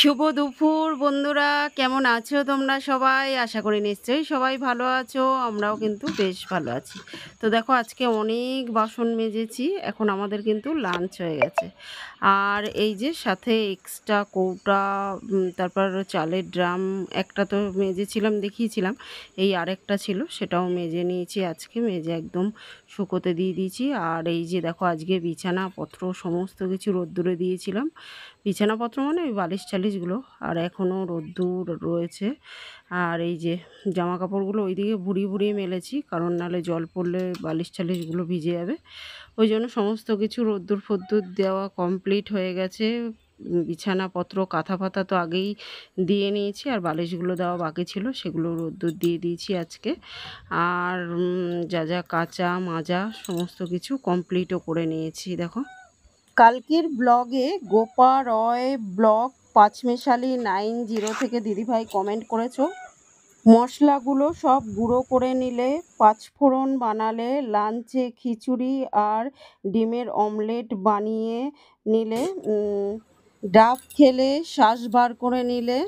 শুভ দুপুর বন্ধুরা, কেমন আছো তোমরা সবাই? আশা করি নিশ্চয়ই সবাই ভালো আছো। আমরাও কিন্তু বেশ ভালো আছি। তো দেখো, আজকে অনেক বাসন মেজেছি। এখন আমাদের কিন্তু লাঞ্চ হয়ে গেছে। আর এই যে সাথে এক্সট্রা কৌটা, তারপর চালের ড্রাম একটা তো মেজেছিলাম, দেখিয়েছিলাম। এই আরেকটা ছিল, সেটাও মেজে নিয়েছি আজকে। মেজে একদম শুকোতে দিয়ে দিয়েছি। আর এই যে দেখো, আজকে বিছানাপত্র সমস্ত কিছু রোদ্দুরে দিয়েছিলাম। বিছানাপত্র মানে ওই বালিশ টালিশগুলো, আর এখনও রোদ্দুর রয়েছে। আর এই যে জামা কাপড়গুলো ওইদিকে ভুড়িয়ে ভুড়িয়ে মেলেছি, কারণ নাহলে জল পড়লে বালিশ টালিশগুলো ভিজে যাবে। ওই জন্য সমস্ত কিছু রোদ্দুর ফোদ্দুর দেওয়া কমপ্লিট হয়ে গেছে। বিছানাপত্র কাঁথা ফাথা তো আগেই দিয়ে নিয়েছি, আর বালিশগুলো দেওয়া বাকি ছিল, সেগুলো রোদ্দুর দিয়ে দিয়েছি আজকে। আর যা যা কাচা মাজা সমস্ত কিছু কমপ্লিটও করে নিয়েছি। দেখো, কালকের ব্লগে গোপা রয় ব্লগ পাঁচমেশালি 90 থেকে দিদিভাই কমেন্ট করেছো, মশলাগুলো সব গুঁড়ো করে নিলে, পাঁচফোড়ন বানালে, লাঞ্চে খিচুড়ি আর ডিমের অমলেট বানিয়ে নিলে, ডাব খেলে শ্বাস বার করে নিলে।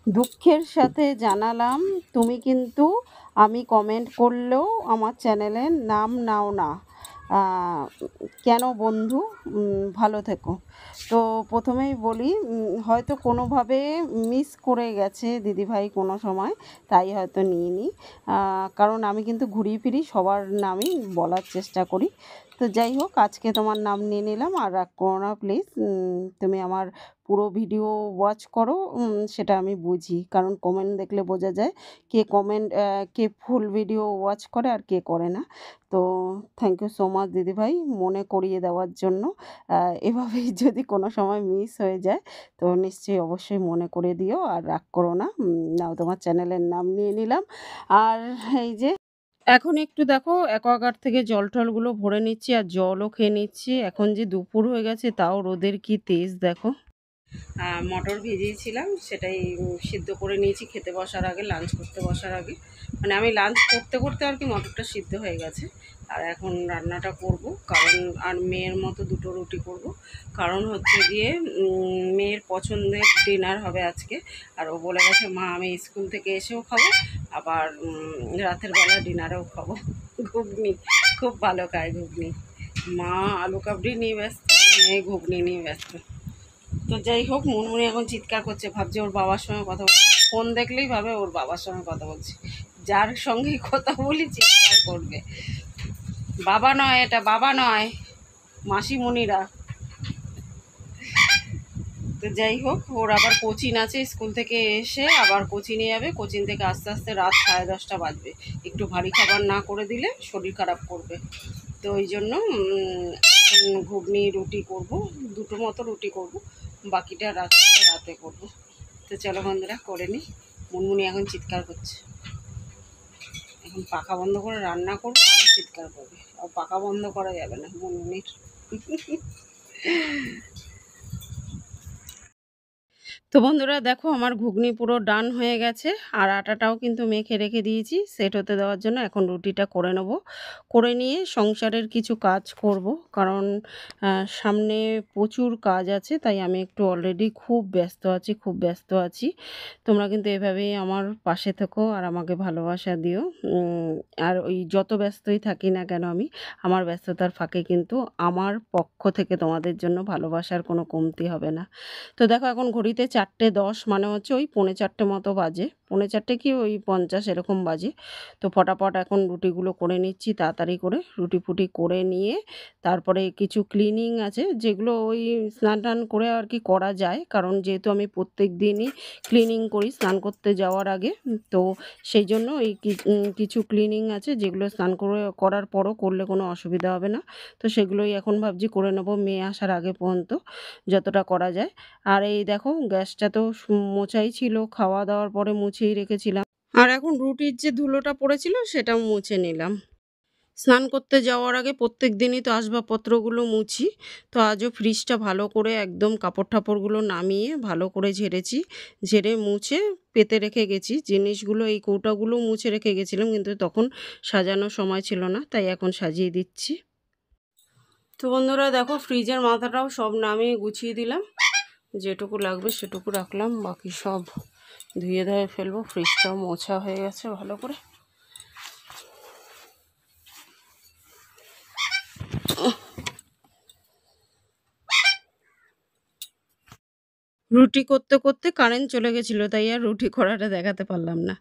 দুঃখের সাথে জানালাম, তুমি কিন্তু আমি কমেন্ট করলেও আমার চ্যানেলের নাম নাও না। কেন বন্ধু? ভালো থেকো। তো প্রথমেই বলি, হয়তো কোনোভাবে মিস করে গেছে দিদিভাই কোনো সময়, তাই হয়তো নিইনি। কারণ আমি কিন্তু ঘুরিয়ে ফিরি সবার নামই বলার চেষ্টা করি। তো যাই হোক, আজকে তোমার নাম নিয়ে নিলাম। আর রাগ করো না প্লিজ। তুমি আমার পুরো ভিডিও ওয়াচ করো, সেটা আমি বুঝি, কারণ কমেন্ট দেখলে বোঝা যায় কে ফুল ভিডিও ওয়াচ করে আর কে করে না। তো থ্যাংক ইউ সো মাচ দিদিভাই, মনে করিয়ে দেওয়ার জন্য। এভাবেই যদি কোনো সময় মিস হয়ে যায়, তো নিশ্চয়ই অবশ্যই মনে করে দিও, আর রাগ করো না। নাও, তোমার চ্যানেলের নাম নিয়ে নিলাম। আর এই যে এখন একটু দেখো, অ্যাকোয়াগার্ড থেকে জল টলগুলো ভরে নিচ্ছি, আর জলও খেয়ে নিচ্ছি। এখন যে দুপুর হয়ে গেছে, তাও রোদের কি তেজ দেখো। মটর ভিজিয়েছিলাম, সেটাই সিদ্ধ করে নিয়েছি খেতে বসার আগে, লাঞ্চ করতে বসার আগে। মানে আমি লাঞ্চ করতে করতে আর কি মটরটা সিদ্ধ হয়ে গেছে। আর এখন রান্নাটা করব, কারণ আর মেয়ের মতো দুটো রুটি করব। কারণ হচ্ছে গিয়ে মেয়ের পছন্দের ডিনার হবে আজকে। আর ও বলে গেছে, মা আমি স্কুল থেকে এসেও খাবো, আবার রাতের বেলা ডিনারেও খাবো। ঘুগনি খুব ভালো খায়, ঘুগনি। মা আলু কাবড়ি নিয়ে ব্যস্ত, মেয়ে ঘুগনি নিয়ে ব্যস্ত। তো যাই হোক, মুনমুনি এখন চিৎকার করছে, ভাবছে ওর বাবার সঙ্গে কথা বলছি। ফোন দেখলেই ভাবে ওর বাবার সঙ্গে কথা বলছি। যার সঙ্গে কথা বলি চিৎকার করবে। বাবা নয়, এটা বাবা নয়, মাসিমণিরা। তো যাই হোক, ওর আবার কোচিং আছে, স্কুল থেকে এসে আবার কোচিংয়ে যাবে। কোচিং থেকে আস্তে আস্তে রাত 10:30 বাজবে। একটু ভারী খাবার না করে দিলে শরীর খারাপ করবে। তো ওই জন্য ঘুগনি রুটি করব, দুটো মতো রুটি করব, বাকিটা রাতে করব। তো চলো বন্ধুরা, করে নিই। মুনমুনি এখন চিৎকার করছে। এখন পাখা বন্ধ করে রান্না করবো, আবার চিৎকার করবে। আর পাখা বন্ধ করা যাবে না মুনমুনির। তো বন্ধুরা দেখো, আমার ঘুগনি পুরো ডান হয়ে গেছে। আর আটাটাও কিন্তু মেখে রেখে দিয়েছি সেট হতে দেওয়ার জন্য। এখন রুটিটা করে নেব, করে নিয়ে সংসারের কিছু কাজ করব, কারণ সামনে প্রচুর কাজ আছে। তাই আমি একটু অলরেডি খুব ব্যস্ত আছি। তোমরা কিন্তু এভাবেই আমার পাশে থেকো আর আমাকে ভালোবাসা দিও। আর ওই যত ব্যস্তই থাকি না কেন, আমার ব্যস্ততার ফাঁকে কিন্তু আমার পক্ষ থেকে তোমাদের জন্য ভালোবাসার কোনো কমতি হবে না। তো দেখো, এখন ঘড়িতে 4:10, মানে হচ্ছে ওই 3:45 মতো বাজে। 3:45 কি ওই 50 এরকম বাজে। তো ফটাফট এখন রুটিগুলো করে নিচ্ছি তাড়াতাড়ি করে। রুটি ফুটি করে নিয়ে তারপরে কিছু ক্লিনিং আছে, যেগুলো ওই স্নান টান করে আর কি করা যায়, কারণ যেহেতু আমি প্রত্যেক দিনই ক্লিনিং করি স্নান করতে যাওয়ার আগে। তো সেই জন্য এই কিছু ক্লিনিং আছে, যেগুলো স্নান করার পরও করলে কোনো অসুবিধা হবে না। তো সেগুলোই এখন ভাবছি করে নেবো, মেয়ে আসার আগে পর্যন্ত যতটা করা যায়। আর এই দেখো, গ্যাসটা তো মোছাই ছিল, খাওয়া দাওয়ার পরে মুছেই রেখেছিলাম। আর এখন রুটির যে ধুলোটা পড়েছিল সেটাও মুছে নিলাম। স্নান করতে যাওয়ার আগে প্রত্যেক দিনই তো আসবাবপত্রগুলো মুছি। তো আজও ফ্রিজটা ভালো করে একদম কাপড় টাপড়গুলো নামিয়ে ভালো করে ঝেড়ে মুছে পেতে রেখে গেছি জিনিসগুলো। এই কৌটাগুলো মুছে রেখে গেছিলাম, কিন্তু তখন সাজানোর সময় ছিল না, তাই এখন সাজিয়ে দিচ্ছি। তো বন্ধুরা দেখো, ফ্রিজের মাথাটাও সব নামিয়ে গুছিয়ে দিলাম। যেটুকু লাগবে সেটুকু রাখলাম, বাকি সব ধুয়ে ধুয়ে ফেলবো। ফ্রিজটাও মোছা হয়ে গেছে ভালো করে। রুটি করতে করতে কারেন্ট চলে গেছিলো, তাই আর রুটি করাটা দেখাতে পারলাম না।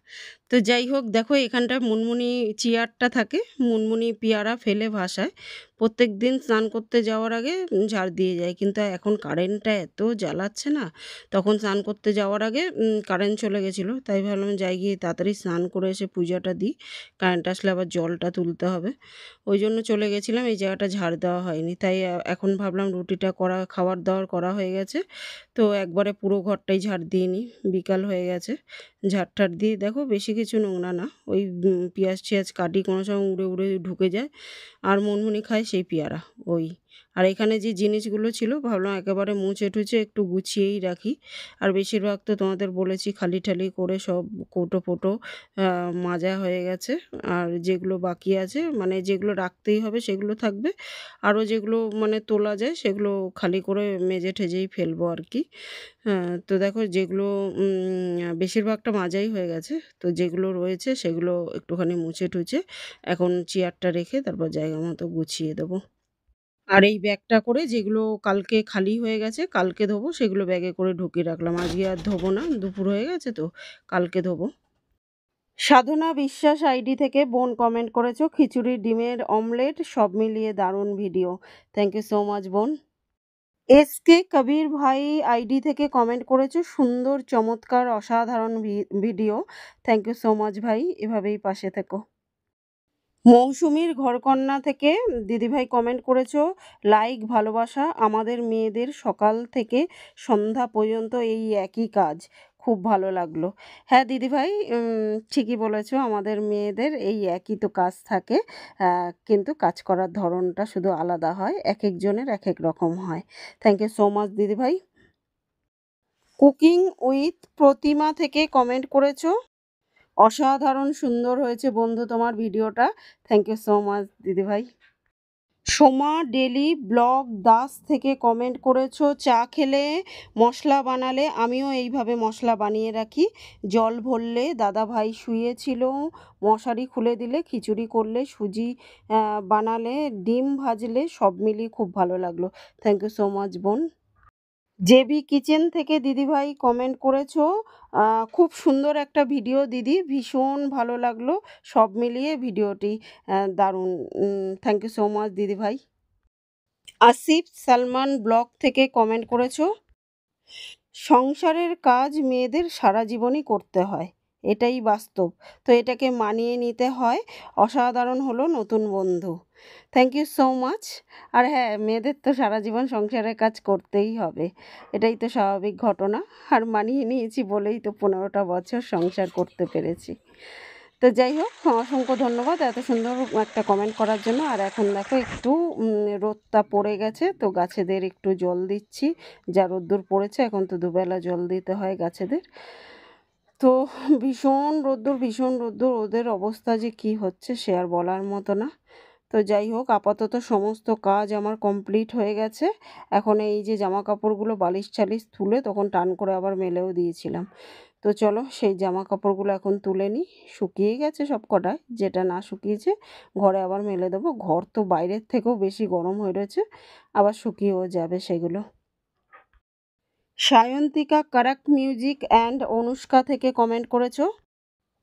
তো যাই হোক, দেখো এখানটায় মুনমুনি চেয়ারটা থাকে, মুনমুনি পেয়ারা ফেলে ভাসায়। প্রত্যেক দিন স্নান করতে যাওয়ার আগে ঝাড় দিয়ে যায়, কিন্তু এখন কারেন্টটা এত জ্বালাচ্ছে না। তখন স্নান করতে যাওয়ার আগে কারেন্ট চলে গেছিলো, তাই ভাবলাম যাই গিয়ে তাড়াতাড়ি স্নান করে এসে পূজাটা দিই, কারেন্ট আসলে আবার জলটা তুলতে হবে। ওই জন্য চলে গেছিলাম, এই জায়গাটা ঝাড় দেওয়া হয়নি। তাই এখন ভাবলাম রুটিটা করা, খাবার দাবার করা হয়ে গেছে, তো একবারে পুরো ঘরটাই ঝাড় দিয়ে নিই। বিকাল হয়ে গেছে, ঝাড় টাড় দিয়ে দেখো বেশি কিছু নোংরা না, ওই পেঁয়াজ টিয়াজ কাটি কোনো সময় উড়ে উড়ে ঢুকে যায়, আর মুনমুনি খায় সেই পেয়ারা ওই। আর এখানে যে জিনিসগুলো ছিল ভাবলাম একেবারে মুছে টুছে একটু গুছিয়েই রাখি। আর বেশিরভাগ তো তোমাদের বলেছি খালি ঠালি করে সব কৌটো ফোটো মাজা হয়ে গেছে। আর যেগুলো বাকি আছে, মানে যেগুলো রাখতেই হবে সেগুলো থাকবে, আরও যেগুলো মানে তোলা যায় সেগুলো খালি করে মেজে ঠেজেই ফেলবো আর কি। হ্যাঁ, তো দেখো যেগুলো বেশিরভাগটা মাজাই হয়ে গেছে, তো যেগুলো রয়েছে সেগুলো একটুখানি মুছে টুছে এখন চেয়ারটা রেখে তারপর জায়গা মতো গুছিয়ে দেবো। আর এই ব্যাগটা করে যেগুলো কালকে খালি হয়ে গেছে কালকে ধোবো, সেগুলো ব্যাগে করে ঢুকিয়ে রাখলাম। আজকে আর ধোবো না, দুপুর হয়ে গেছে তো, কালকে ধোবো। সাধনা বিশ্বাস আইডি থেকে বোন কমেন্ট করেছো, খিচুড়ি ডিমের অমলেট সব মিলিয়ে দারুণ video. Thank you so much বোন। এসকে কবির ভাই আইডি থেকে কমেন্ট করেছো, সুন্দর চমৎকার অসাধারণ video. Thank you so much ভাই, এভাবেই পাশে থেকো। মৌসুমীর ঘরকন্যা থেকে দিদিভাই কমেন্ট করেছো, লাইক ভালোবাসা, আমাদের মেয়েদের সকাল থেকে সন্ধ্যা পর্যন্ত এই একই কাজ, খুব ভালো লাগলো। হ্যাঁ দিদিভাই, ঠিকই বলেছো, আমাদের মেয়েদের এই একই তো কাজ থাকে, কিন্তু কাজ করার ধরনটা শুধু আলাদা হয়, এক একজনের এক এক রকম হয়। থ্যাংক ইউ সো মাচ দিদিভাই। কুকিং উইথ প্রতিমা থেকে কমেন্ট করেছো, অসাধারণ সুন্দর হয়েছে বন্ধু তোমার ভিডিওটা। থ্যাংক ইউ সো মাচ দিদিভাই। সোমা ডেলি ব্লগ দাস থেকে কমেন্ট করেছো, চা খেলে মশলা বানালে আমিও এইভাবে মশলা বানিয়ে রাখি, জল ভরলে দাদা ভাই শুয়েছিল, মশারি খুলে দিলে, খিচুড়ি করলে, সুজি বানালে, ডিম ভাজলে, সব মিলিয়ে খুব ভালো লাগলো। থ্যাংক ইউ সো মাচ বোন। জেবি কিচেন থেকে দিদিভাই কমেন্ট করেছো, খুব সুন্দর একটা ভিডিও দিদি, ভীষণ ভালো লাগলো, সব মিলিয়ে ভিডিওটি দারুণ। থ্যাংক ইউ সো মাচ দিদিভাই। আসিফ সালমান ব্লগ থেকে কমেন্ট করেছো, সংসারের কাজ মেয়েদের সারা জীবনই করতে হয়, এটাই বাস্তব, তো এটাকে মানিয়ে নিতে হয়। অসাধারণ হলো নতুন বন্ধু। Thank you so much. আর হ্যাঁ, মেয়েদের তো সারা জীবন সংসারের কাজ করতেই হবে, এটাই তো স্বাভাবিক ঘটনা। আর মানিয়ে নিয়েছি বলেই তো 15টা বছর সংসার করতে পেরেছি। তো যাই হোক, অসংখ্য ধন্যবাদ এত সুন্দর একটা কমেন্ট করার জন্য। আর এখন দেখো একটু রোদটা পড়ে গেছে, তো গাছেদের একটু জল দিচ্ছি, যা রোদ্দুর পড়েছে এখন তো দুবেলা জল দিতে হয় গাছেদের। তো ভীষণ রোদ্দুর, ভীষণ রোদ্দুর, ওদের অবস্থা যে কি হচ্ছে সে আর বলার মতো না। তো যাই হোক, আপাতত সমস্ত কাজ আমার কমপ্লিট হয়ে গেছে। এখন এই যে জামা কাপড়গুলো বালিশ টালিশ তুলে তখন টান করে আবার মেলেও দিয়েছিলাম। তো চলো সেই জামা কাপড়গুলো এখন তুলে নিই, শুকিয়ে গেছে সব কটায়, যেটা না শুকিয়েছে ঘরে আবার মেলে দেবো। ঘর তো বাইরের থেকেও বেশি গরম হয়ে রয়েছে, আবার শুকিয়েও যাবে সেগুলো। সায়ন্তিকা কারাক মিউজিক অ্যান্ড অনুষ্কা থেকে কমেন্ট করেছো,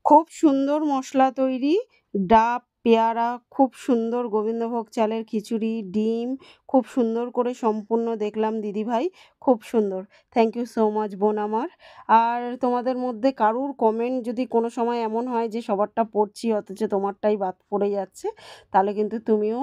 খুব সুন্দর মশলা তৈরি, ডাব পেয়ারা, খুব সুন্দর গোবিন্দভোগ চালের খিচুড়ি, ডিম, খুব সুন্দর করে সম্পূর্ণ দেখলাম দিদিভাই, খুব সুন্দর। থ্যাংক ইউ সো মাচ বোন আমার। আর তোমাদের মধ্যে কারুর কমেন্ট যদি কোনো সময় এমন হয় যে সবারটা পড়ছি অথচ তোমারটাই বাদ পড়ে যাচ্ছে, তাহলে কিন্তু তুমিও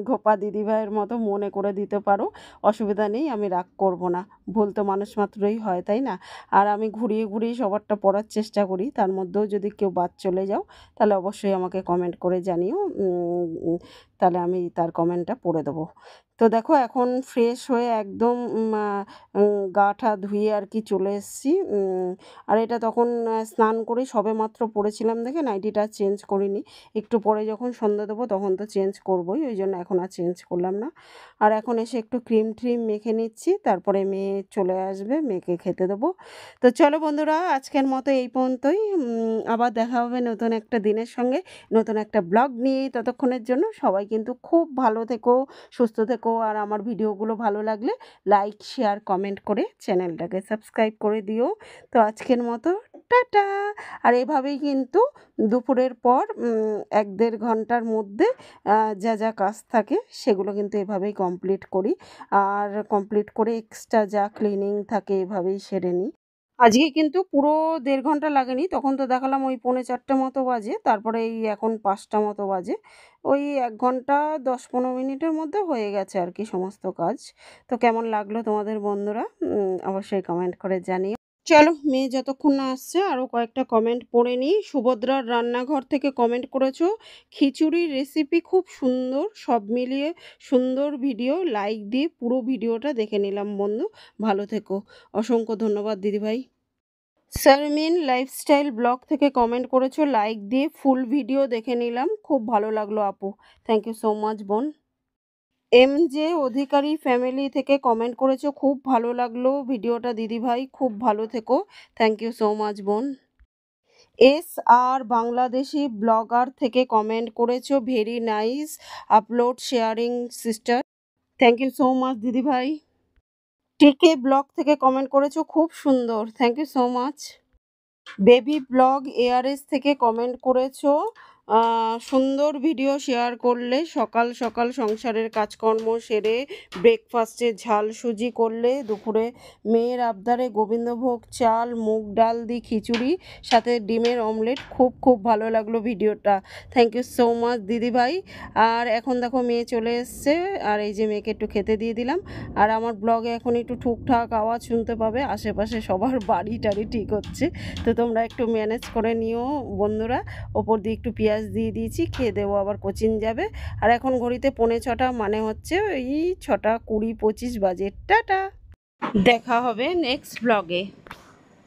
ঘোপা দিদিভাইয়ের মতো মনে করে দিতে পারো, অসুবিধা নেই, আমি রাগ করব না। ভুল তো মানুষ মাত্রই হয়, তাই না? আর আমি ঘুরিয়ে ঘুরিয়ে সবারটা পড়ার চেষ্টা করি, তার মধ্যেও যদি কেউ বাদ চলে যাও তাহলে অবশ্যই আমাকে কমেন্ট করে জানিও। তাহলে আমি তার কমেন্টটা পড়ে দেবো। তো দেখো এখন ফ্রেশ হয়ে একদম গা ঠা ধুয়ে আর কি চলে এসেছি। আর এটা তখন স্নান করে সবেমাত্র পরেছিলাম দেখে নাইটিটা চেঞ্জ করিনি। একটু পরে যখন সন্ধ্যা দেবো তখন তো চেঞ্জ করবোই, ওই জন্য এখন আর চেঞ্জ করলাম না। আর এখন এসে একটু ক্রিম ট্রিম মেখে নিচ্ছি, তারপরে মেয়ে চলে আসবে, মেয়েকে খেতে দেবো। তো চলো বন্ধুরা, আজকের মতো এই পর্যন্তই। আবার দেখা হবে নতুন একটা দিনের সঙ্গে, নতুন একটা ব্লগ নিয়ে। ততক্ষণের জন্য সবাই কিন্তু খুব ভালো থেকো, সুস্থ থেকো। আর আমার ভিডিওগুলো ভালো লাগলে লাইক শেয়ার কমেন্ট করে চ্যানেলটাকে সাবস্ক্রাইব করে দিও। তো আজকের মতো টাটা। আর এভাবেই কিন্তু দুপুরের পর 1-1.5 ঘন্টার মধ্যে যা যা কাজ থাকে সেগুলো কিন্তু এভাবেই কমপ্লিট করি। আর কমপ্লিট করে এক্সট্রা যা ক্লিনিং থাকে এভাবেই সেরে নিই। আজকে কিন্তু পুরো 1.5 ঘন্টা লাগেনি, তখন তো দেখালাম ওই 3:45 মতো বাজে, তারপরে এই এখন 5টা মতো বাজে। ওই 1 ঘন্টা 10-15 মিনিটের মধ্যে হয়ে গেছে আর কি সমস্ত কাজ। তো কেমন লাগলো তোমাদের বন্ধুরা, অবশ্যই কমেন্ট করে জানিও। চলো, মেয়ে যতক্ষণ না আসছে আরও কয়েকটা কমেন্ট পড়ে নিই। সুভদ্রার রান্নাঘর থেকে কমেন্ট করেছো, খিচুড়ির রেসিপি খুব সুন্দর, সব মিলিয়ে সুন্দর ভিডিও, লাইক দিয়ে পুরো ভিডিওটা দেখে নিলাম বন্ধু, ভালো থেকো। অসংখ্য ধন্যবাদ দিদিভাই। শারমিন লাইফস্টাইল ব্লগ থেকে কমেন্ট করেছো, লাইক দিয়ে ফুল ভিডিও দেখে নিলাম, খুব ভালো লাগলো আপু, থ্যাংক ইউ সো মাচ বোন। MJ অধিকারী ফ্যামিলি থেকে কমেন্ট করেছো, খুব ভালো লাগলো ভিডিওটা দিদিভাই, খুব ভালো থেকো, থ্যাংক ইউ সো মাচ বোন। SR বাংলাদেশি ব্লগার থেকে কমেন্ট করেছো, very nice upload sharing sister, thank you so much দিদিভাই। TK ব্লগ থেকে কমেন্ট করেছো, খুব সুন্দর, thank you so much. Baby blog ARS থেকে কমেন্ট করেছো, সুন্দর ভিডিও শেয়ার করলে, সকাল সকাল সংসারের কাজকর্ম সেরে ব্রেকফাস্টে ঝাল সুজি করলে, দুপুরে মেয়ের আবদারে গোবিন্দভোগ চাল মুগ ডাল দিয়ে খিচুড়ি, সাথে ডিমের অমলেট, খুব খুব ভালো লাগলো ভিডিওটা, থ্যাংক ইউ সো মাচ দিদিভাই। আর এখন দেখো মেয়ে চলে এসছে, আর এই যে মেয়েকে একটু খেতে দিয়ে দিলাম। আর আমার ব্লগে এখন একটু টুকটাক আওয়াজ শুনতে পাবে, আশেপাশে সবার বাড়ি টাড়ি ঠিক হচ্ছে, তো তোমরা একটু ম্যানেজ করে নিও বন্ধুরা। ওপর দিয়ে একটু পেঁয়াজ দিয়ে দিয়েছি, খেয়ে দেবো, আবার কোচিং যাবে। আর এখন ঘড়িতে 6:45, মানে হচ্ছে ওই 6টা 20-25 বাজে। টাটা, দেখা হবে নেক্সট ব্লগে।